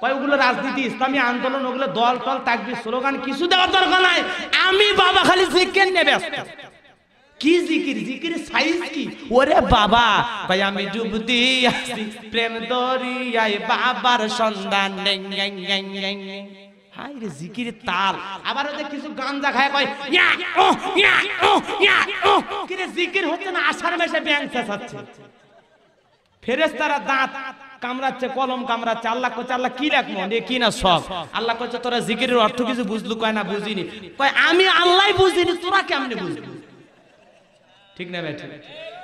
কয় ওগুলো রাজনীতি, ইসলামী আন্দোলন, ওগুলো দল টল তাকবীর স্লোগান কিছু দেওয়ার দরকার নাই। আমি বাবা খালি জিকির নেবে। কি জিকির? জিকির সাইজ কি? ওরে বাবা ভাই আমি ডুব দিয়াছি প্রেম দরিয়ায় বাবার সন্ধান নেই। হাই রে জিকির তাল। আবার ওদের কিছু গাঞ্জা খায় কয় ইয়া ও ইয়া ও ইয়া ও। কি রে জিকির হচ্ছে না আষাঢ় মাসে ব্যাং চেঁচাচ্ছে। ফেরেশতারা দাঁত কামড়াচ্ছে, কলম কামড়াচ্ছে। আল্লাহ কইছে আল্লাহ কি রাখবো এ কি না সব। আল্লাহ কইছে তোরা জিকিরের অর্থ কিছু বুঝলু? কয় না বুঝিনি। কয় আমি আল্লাহই বুঝিনি, তোরা কেমনে বুঝবি? ঠিক না ভাই?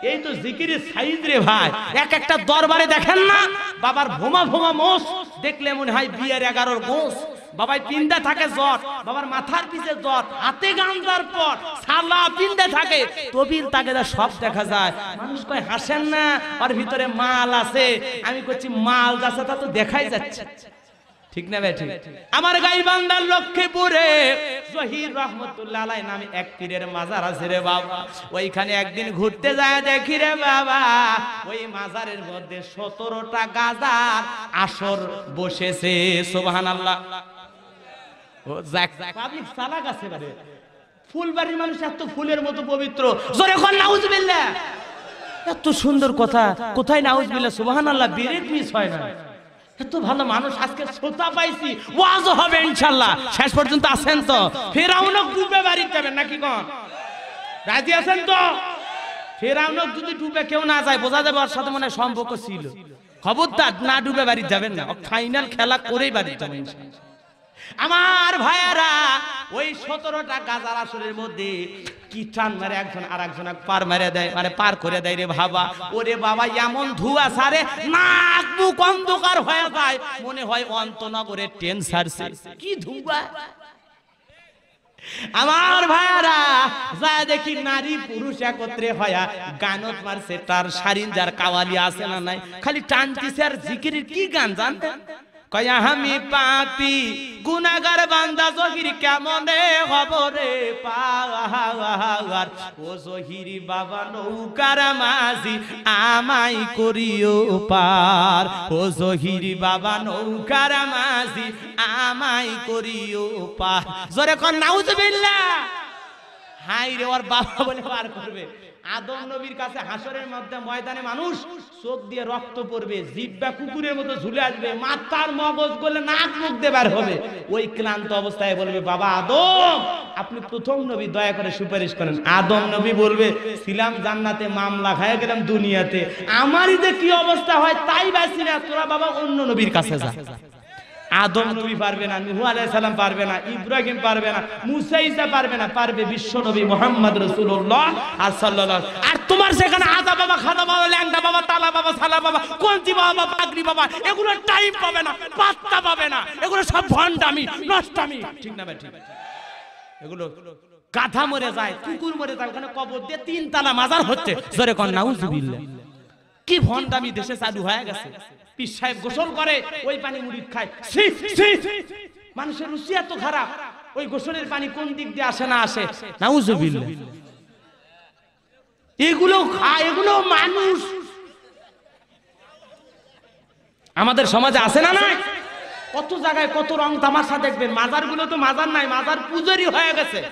এই তো জিকিরের সাইজ রে ভাই। এক একটা দরবারে দেখেন না বাবার ভোমা ভোমা মোষ দেখলে মনে হয় বিয়ের 11 গোস। বাবাই পিন্দা থাকে জট, বাবার মাথার পিছে জট, হাতে গামলার পর সালা পিন্দা থাকে, তবিল তাগেদা সব দেখা যায়। মানুষ কয় হাসেন না, ওর ভিতরে মাল আছে। আমি কইছি মাল যাচ্ছে তা তো দেখাই যাচ্ছে। ঠিক না ভাই? ঠিক। আমার গাইবান্ধার লক্ষ্মীপুরে জহির রহমতুল্লাহ আলাইহি নামে এক পীরের মাজার আছে রে বাবা। ওইখানে একদিন ঘুরতে যায় দেখি রে বাবা, ওই মাজারের মধ্যে 17টা গাজার আসর বসেছে। সুবহানাল্লাহ। ও যাক পাবলিক সালাক আছে বারে। ফুলবাড়ির মানুষ এত ফুলের মতো পবিত্র, জোরে কোন নাউজুবিল্লাহ। এত সুন্দর কথা, কোথায় নাউজুবিল্লাহ সুবহানাল্লাহ ব্রেক মিস হয় না। এত ভালো মানুষ আজকে শ্রোতা পাইছি, ওয়াজ হবে ইনশাআল্লাহ। শেষ পর্যন্ত আছেন তো? ফেরাউনও ডুবে বাড়ি যাবেন নাকি কোন? রাজি আছেন তো? ফেরাউনও যদি ডুবে কেউ না যায় বোঝা যাবে ওর সাথে মনে সম্পর্ক ছিল। খবরদার না ডুবে বাড়ি যাবেন না, ফাইনাল খেলা করেই বাড়ি যাবেন ইনশাআল্লাহ। আমার ভাইয়ারা ওই 17টা গাজার আসরের মধ্যে কি টান মারে একজন আর একজন পার মেরে দেয়, মানে পার করে দেয় রে বাবা। ওরে বাবা এমন ধোঁয়া ছাড়ে নাক মুখ অন্ধকার হয়ে যায়, মনে হয় অন্তনগরে ট্রেন ছাড়ছে। কি ধোঁয়া! আমার ভাইয়ারা যা দেখি নারী পুরুষ একত্রে হয়া গানত মারছে, তার সারিঞ্জার কাওয়ালি আছে না নাই, খালি টানতিছে আর জিকিরের কি গান জানতেন? কয় আমি পাপী গুনাহগার বান্দা জহির কেমনে হব রে পার। ও জহির বাবা নৌকার মাঝি আমাই করিও পার। ও জহির বাবা নৌকার মাঝি আমাই করিও পার। জোরে কোন নাউজুবিল্লাহ। হাই রে ওর বাবা বলে পার করবে। আদম নবীর কাছে হাসরের মধ্যে ময়দানে মানুষ চোখ দিয়ে রক্ত পড়বে, জিহ্বা কুকুরের মতো ঝুলে আসবে, মাথার মগজ গলে নাক মুখ দেবার হবে। ওই ক্লান্ত অবস্থায় বলবে বাবা আদম আপনি প্রথম নবী, দয়া করে সুপারিশ করেন। আদম নবী বলবে ছিলাম জান্নাতে, মামলা খায় গেলাম দুনিয়াতে, আমারই যে কি অবস্থা হয় তাই বাঁচি না, তোরা বাবা অন্য নবীর কাছে যা। আদম নবী পারবে না, নূহ আলাইহিস সালাম পারবে না, ইব্রাহিম পারবে না, মুসা ঈসা পারবে না, পারবে বিশ্ব নবী মুহাম্মদ রাসূলুল্লাহ সাল্লাল্লাহু। আর তোমার সেখানে আদা বাবা, খাদা বাবা, ল্যাংড়া বাবা, তালা বাবা, সালা বাবা, কোনজি বাবা, পাগড়ি বাবা, এগুলো টাইম পাবে না, পাত্তা পাবে না, এগুলো সব ভন্ডামি নষ্টামি। ঠিক না ভাই? ঠিক। এগুলো গাধা মরে যায়, কুকুর মরে যায়, ওখানে কবর দিয়ে 3 তালা মাজার হচ্ছে। জোরে কোন নাউজুবিল্লাহ। কি ভন্ডামি দেশে চালু হয়ে গেছে। পীর সাহেব গোসল করে, ওই পানি মুড়িদ খায়। মানুষের রুচি এত খারাপ, ওই গোসলের পানি কোন দিক দিয়ে আসে না আসে, নাউজুবিল্লাহ। এগুলো খায়, এগুলো মানুষ আমাদের সমাজে আছে না নাই? কত জায়গায় কত রং তামাশা দেখবেন। মাজারগুলো তো মাজার নাই, মাজার পূজারি হয়ে গেছে।